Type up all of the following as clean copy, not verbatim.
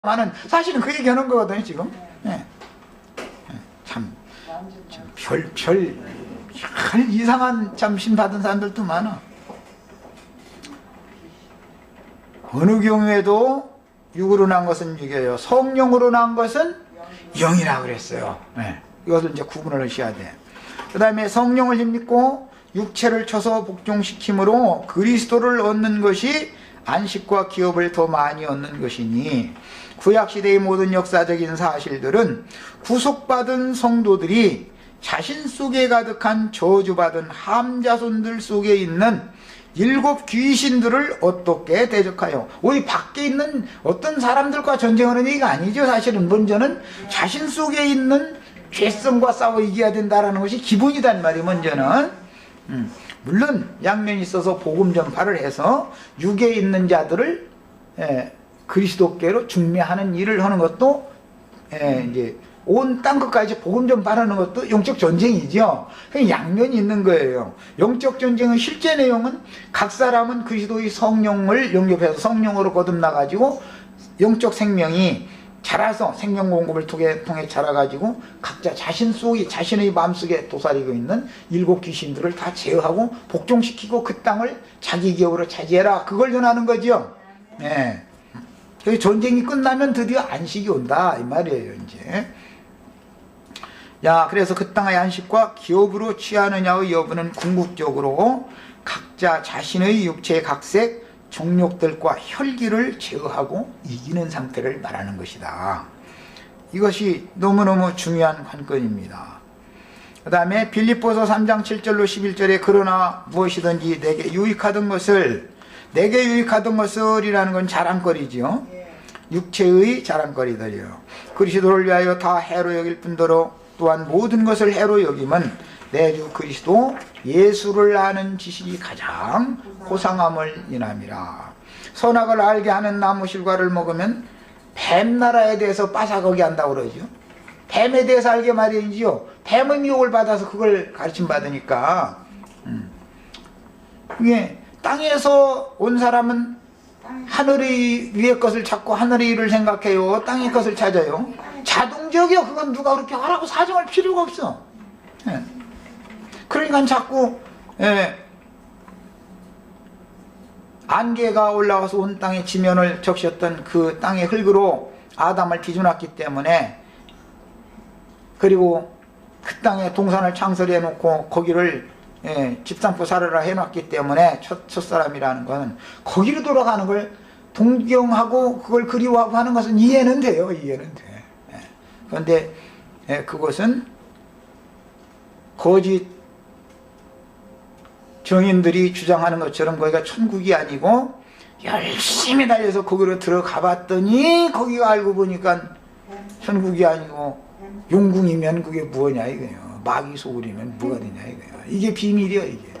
하는 사실은 그 얘기하는 거거든요 지금. 예. 참 이상한 참 신받은 사람들도 많아. 어느 경우에도 육으로 난 것은 육이에요. 성령으로 난 것은 영이라 그랬어요. 네. 이것을 이제 구분을 하셔야 돼. 그 다음에 성령을 힘입고 육체를 쳐서 복종시킴으로 그리스도를 얻는 것이 안식과 기업을 더 많이 얻는 것이니, 구약시대의 모든 역사적인 사실들은 구속받은 성도들이 자신 속에 가득한 저주받은 함자손들 속에 있는 7 귀신들을 어떻게 대적하여, 우리 밖에 있는 어떤 사람들과 전쟁하는 얘기가 아니죠. 사실은 먼저는 자신 속에 있는 죄성과 싸워 이겨야 된다는 것이 기본이단 말이에요. 먼저는 물론 양면이 있어서 복음 전파를 해서 육에 있는 자들을 그리스도께로 중매하는 일을 하는 것도 이제 온 땅 끝까지 복음 전파하는 것도 영적 전쟁이죠. 양면이 있는 거예요. 영적 전쟁의 실제 내용은 각 사람은 그리스도의 성령을 영접해서 성령으로 거듭나가지고 영적 생명이 자라서 생명 공급을 통해 자라가지고 각자 자신 속에, 자신의 마음속에 도사리고 있는 7 귀신들을 다 제어하고 복종시키고 그 땅을 자기 기업으로 차지해라, 그걸 전하는 거죠. 네. 전쟁이 끝나면 드디어 안식이 온다 이 말이에요. 이제 그래서 그 땅의 안식과 기업으로 취하느냐의 여부는 궁극적으로 각자 자신의 육체의 각색 정욕들과 혈기를 제어하고 이기는 상태를 말하는 것이다. 이것이 너무너무 중요한 관건입니다. 그 다음에 빌립보서 3장 7절로 11절에 그러나 무엇이든지 내게 유익하던 것을, 내게 유익하던 것을이라는 건 자랑거리죠. 육체의 자랑거리들이요. 그리스도를 위하여 다 해로 여길 뿐더러 또한 모든 것을 해로 여김은 내 주 그리스도 예수를 아는 지식이 가장 고상함을 인함이라. 선악을 알게 하는 나무실과를 먹으면 뱀나라에 대해서 빠삭하게 한다고 그러죠. 뱀에 대해서 알게 말이지요. 뱀의 미혹을 받아서 그걸 가르침 받으니까. 이게 땅에서 온 사람은 하늘의 위의 것을 찾고 하늘의 일을 생각해요. 땅의 것을 찾아요. 자동적이요. 그건 누가 그렇게 하라고 사정할 필요가 없어. 그러니까 자꾸 안개가 올라와서 온 땅의 지면을 적셨던 그 땅의 흙으로 아담을 뒤져놨기 때문에, 그리고 그 땅에 동산을 창설해 놓고 거기를 집상포 살으라 해놨기 때문에 첫사람이라는 건 거기로 돌아가는 걸 동경하고 그걸 그리워하고 하는 것은 이해는 돼요. 이해는 돼. 그런데 그것은 거짓 정인들이 주장하는 것처럼 거기가 천국이 아니고, 열심히 달려서 거기로 들어가 봤더니 거기가 알고 보니까 천국이 아니고 용궁이면 그게 뭐냐 이거예요. 마귀 소굴이면 뭐가 되냐 이거예요. 이게 비밀이야 이게.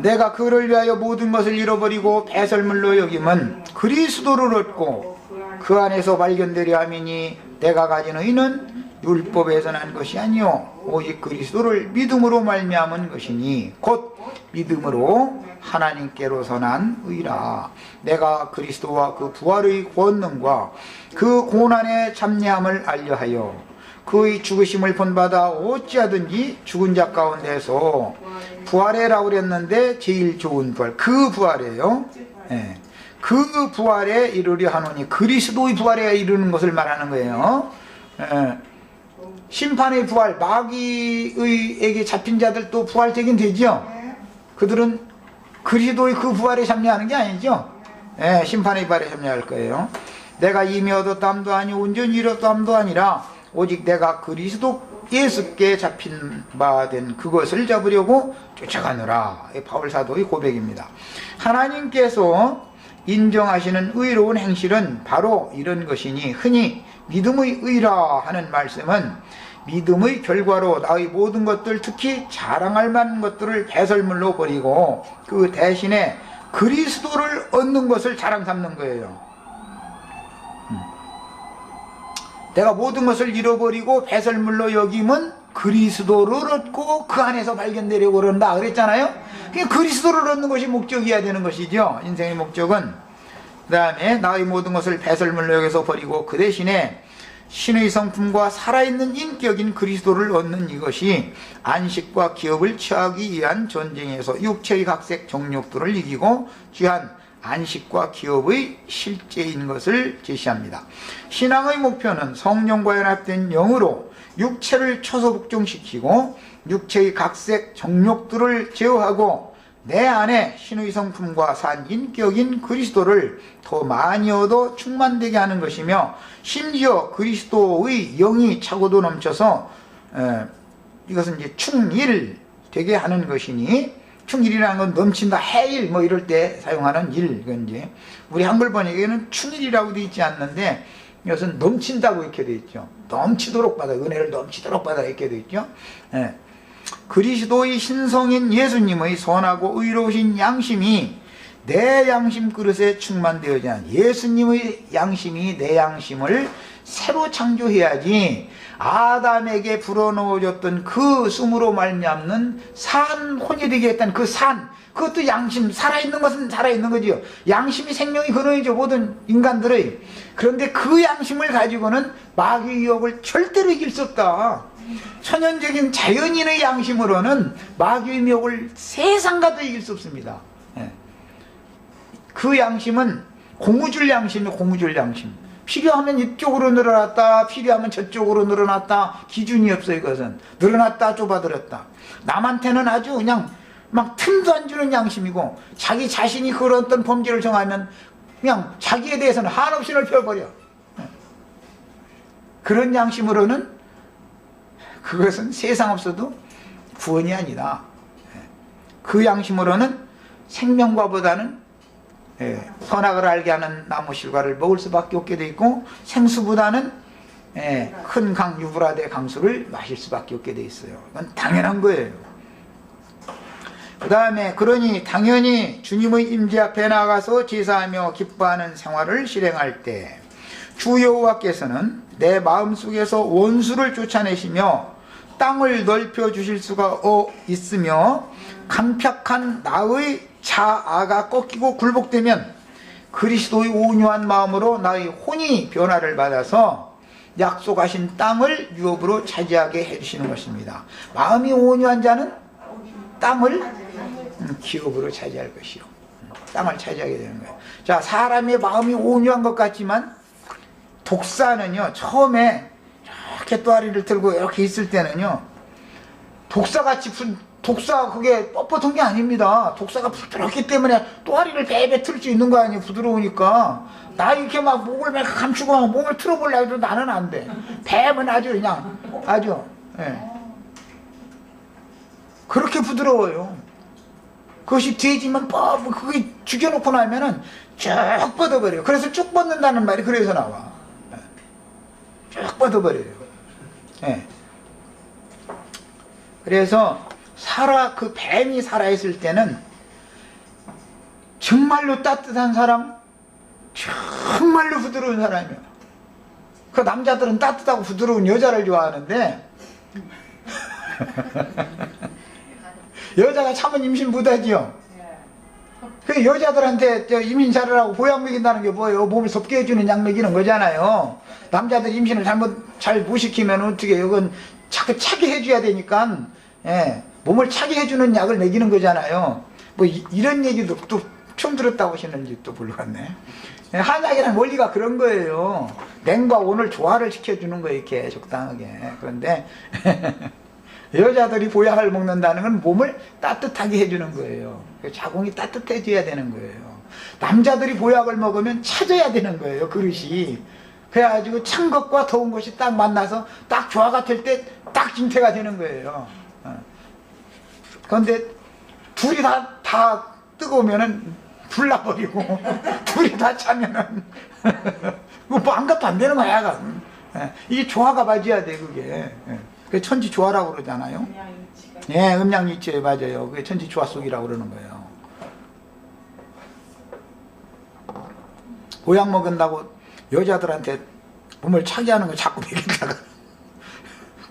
내가 그를 위하여 모든 것을 잃어버리고 배설물로 여김은 그리스도를 얻고 그 안에서 발견되려 함이니, 내가 가진 의는 율법에서 난 것이 아니요 오직 그리스도를 믿음으로 말미암은 것이니 곧 믿음으로 하나님께로서 난 의라. 내가 그리스도와 그 부활의 권능과 그 고난의 참여함을 알려하여 그의 죽으심을 본받아 어찌하든지 죽은 자 가운데서 부활해라고 그랬는데 제일 좋은 부활, 그 부활이에요. 그 부활에 이르려 하노니, 그리스도의 부활에 이르는 것을 말하는 거예요. 심판의 부활, 마귀에게 잡힌 자들도 부활되긴 되죠. 그들은 그리스도의 그 부활에 참여하는 게 아니죠. 심판의 부활에 참여할 거예요. 내가 이미 얻었담도 아니오 온전히 이뤘담도 아니라 오직 내가 그리스도 예수께 잡힌 바 된 그것을 잡으려고 쫓아가느라. 바울 사도의 고백입니다. 하나님께서 인정하시는 의로운 행실은 바로 이런 것이니, 흔히 믿음의 의라 하는 말씀은 믿음의 결과로 나의 모든 것들, 특히 자랑할 만한 것들을 배설물로 버리고 그 대신에 그리스도를 얻는 것을 자랑 삼는 거예요. 내가 모든 것을 잃어버리고 배설물로 여김은 그리스도를 얻고 그 안에서 발견되려고 그런다 그랬잖아요. 그러니까 그리스도를 얻는 것이 목적이어야 되는 것이죠. 인생의 목적은 그 다음에 나의 모든 것을 배설물로 여겨서 버리고 그 대신에 신의 성품과 살아있는 인격인 그리스도를 얻는 이것이 안식과 기업을 취하기 위한 전쟁에서 육체의 각색 정욕들을 이기고 귀한 안식과 기업의 실제인 것을 제시합니다. 신앙의 목표는 성령과 연합된 영으로 육체를 초소복종시키고 육체의 각색 정욕들을 제어하고 내 안에 신의 성품과 산 인격인 그리스도를 더 많이 얻어 충만되게 하는 것이며, 심지어 그리스도의 영이 차고도 넘쳐서 이것은 이제 충일 되게 하는 것이니, 충일이라는 건 넘친다, 해일 뭐 이럴 때 사용하는 일, 이건 이제 우리 한글 번역에는 충일이라고 되어 있지 않는데 이것은 넘친다고 이렇게 되어 있죠. 넘치도록 받아, 은혜를 넘치도록 받아 이렇게 되어 있죠. 예. 그리스도의 신성인 예수님의 선하고 의로우신 양심이 내 양심 그릇에 충만되어야 하는, 예수님의 양심이 내 양심을 새로 창조해야지 아담에게 불어넣어졌던 그 씀으로 말미암는 산 혼이 되게 했다는 그 산, 그것도 양심, 살아있는 것은 살아있는 거지요. 양심이 생명이 근원이죠, 모든 인간들의. 그런데 그 양심을 가지고는 마귀의 유혹을 절대로 이길 수 없다. 천연적인 자연인의 양심으로는 마귀의 유혹을 세상과도 이길 수 없습니다. 그 양심은 고무줄 양심이에요. 고무줄 양심. 필요하면 이쪽으로 늘어났다, 필요하면 저쪽으로 늘어났다, 기준이 없어요. 이것은 늘어났다, 좁아들었다. 남한테는 아주 그냥 막 틈도 안 주는 양심이고, 자기 자신이 그런 어떤 범죄를 정하면 그냥 자기에 대해서는 한없이 넓혀버려. 그런 양심으로는 그것은 세상 없어도 구원이 아니다. 그 양심으로는 생명과보다는 선악을 알게 하는 나무 실과를 먹을 수밖에 없게 돼 있고, 생수보다는 큰 강 유브라데 강수를 마실 수밖에 없게 돼 있어요. 이건 당연한 거예요. 그 다음에 그러니 당연히 주님의 임재 앞에 나가서 제사하며 기뻐하는 생활을 실행할 때 주 여호와께서는 내 마음속에서 원수를 쫓아내시며 땅을 넓혀 주실 수가 있으며, 강팍한 나의 자아가 꺾이고 굴복되면 그리스도의 온유한 마음으로 나의 혼이 변화를 받아서 약속하신 땅을 유업으로 차지하게 해주시는 것입니다. 마음이 온유한 자는 땅을 기업으로 차지할 것이요, 땅을 차지하게 되는 거예요. 자, 사람의 마음이 온유한 것 같지만 독사는요, 처음에 이렇게 또아리를 들고 이렇게 있을 때는요, 독사같이 독사 그게 뻣뻣한 게 아닙니다. 독사가 부드럽기 때문에 또아리를 배배 틀 수 있는 거 아니에요. 부드러우니까. 나 이렇게 막 목을 막 감추고 막 몸을 틀어보려고 해도 나는 안 돼. 뱀은 아주 그냥 아주 그렇게 부드러워요. 그것이 돼지만 그게 죽여놓고 나면은 쭉 뻗어버려요. 그래서 쭉 뻗는다는 말이 그래서 나와. 쭉 뻗어버려요. 그래서 그 뱀이 살아있을 때는 정말로 따뜻한 사람, 정말로 부드러운 사람이에요. 그 남자들은 따뜻하고 부드러운 여자를 좋아하는데 여자가 참은 임신 못하지요. 그 여자들한테 임신 잘하라고 보약 먹인다는 게 뭐예요? 몸을 덥게 해주는 약 먹이는 거잖아요. 남자들 임신을 잘 못 시키면 어떻게, 이건 자꾸 차게 해줘야 되니까 몸을 차게 해주는 약을 먹이는 거잖아요. 뭐 이런 얘기도 또 처음 들었다고 하시는지 또 몰랐네. 한약이란 원리가 그런 거예요. 냉과 온을 조화를 시켜주는 거예요, 이렇게 적당하게. 그런데 여자들이 보약을 먹는다는 건 몸을 따뜻하게 해주는 거예요. 자궁이 따뜻해져야 되는 거예요. 남자들이 보약을 먹으면 차져야 되는 거예요, 그릇이. 그래가지고 찬 것과 더운 것이 딱 만나서 딱 조화가 될 때 딱 진퇴가 되는 거예요. 그런데 둘이 다 뜨거우면은 불나버리고 둘이 다 차면은 뭐 아무것도 안 되는 거야. 이게 조화가 맞아야 돼, 그게. 그게 천지 조화라고 그러잖아요. 음양이치 맞아요. 그게 천지 조화 속이라고 그러는 거예요. 보약 먹은다고 여자들한테 몸을 차게 하는 거 자꾸 먹이다가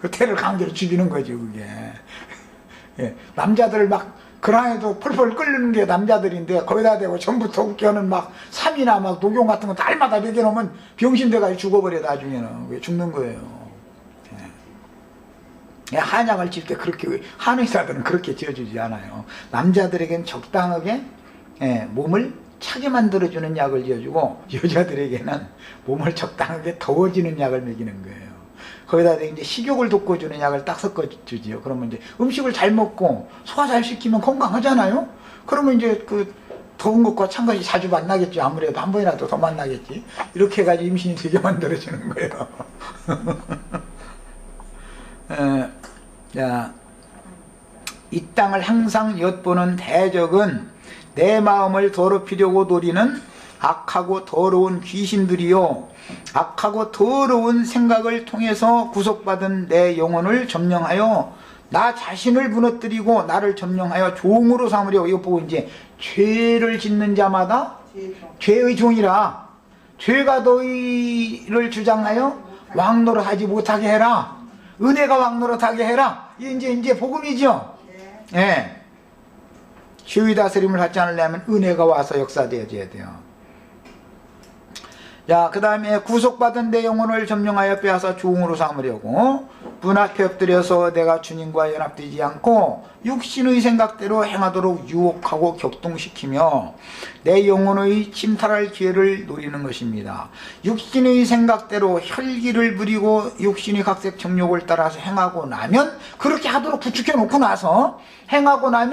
그 태를 강제로 죽이는 거지, 그게. 남자들을 막 그랑에도 펄펄 끓는 게 남자들인데 거기다 대고 전부 독견은 막 삼이나 막 녹용 같은 거 날마다 먹여놓으면 병신돼가 죽어버려. 나중에는 그게 죽는 거예요. 예. 한약을 질 때 그렇게 한의사들은 그렇게 지어주지 않아요. 남자들에게는 적당하게 몸을 차게 만들어주는 약을 지어주고 여자들에게는 몸을 적당하게 더워지는 약을 먹이는 거예요. 거기다 이제 식욕을 돋궈주는 약을 딱 섞어주지요. 그러면 이제 음식을 잘 먹고 소화 잘 시키면 건강하잖아요. 그러면 이제 그 더운 것과 찬 것이 자주 만나겠죠. 아무래도 한 번이라도 더 만나겠지. 이렇게 해가지고 임신이 되게 만들어주는 거예요. 자, 이 땅을 항상 엿보는 대적은 내 마음을 더럽히려고 노리는 악하고 더러운 귀신들이요, 악하고 더러운 생각을 통해서 구속받은 내 영혼을 점령하여 나 자신을 무너뜨리고 나를 점령하여 종으로 삼으려고. 이거 보고 이제 죄를 짓는 자마다 죄의 종이라. 죄가 너희를 주장하여 왕노릇하지 못하게 해라. 은혜가 왕노릇하게 해라. 이제 복음이죠. 예. 죄의 다스림을 받지 않으려면 은혜가 와서 역사되어져야 돼요. 자, 그 다음에 구속받은 내 영혼을 점령하여 빼앗아 종으로 삼으려고 문 앞에 엎드려서 내가 주님과 연합되지 않고 육신의 생각대로 행하도록 유혹하고 격동시키며 내 영혼의 침탈할 기회를 노리는 것입니다. 육신의 생각대로 혈기를 부리고 육신의 각색 정욕을 따라서 행하고 나면, 그렇게 하도록 부축해 놓고 나서 행하고 나면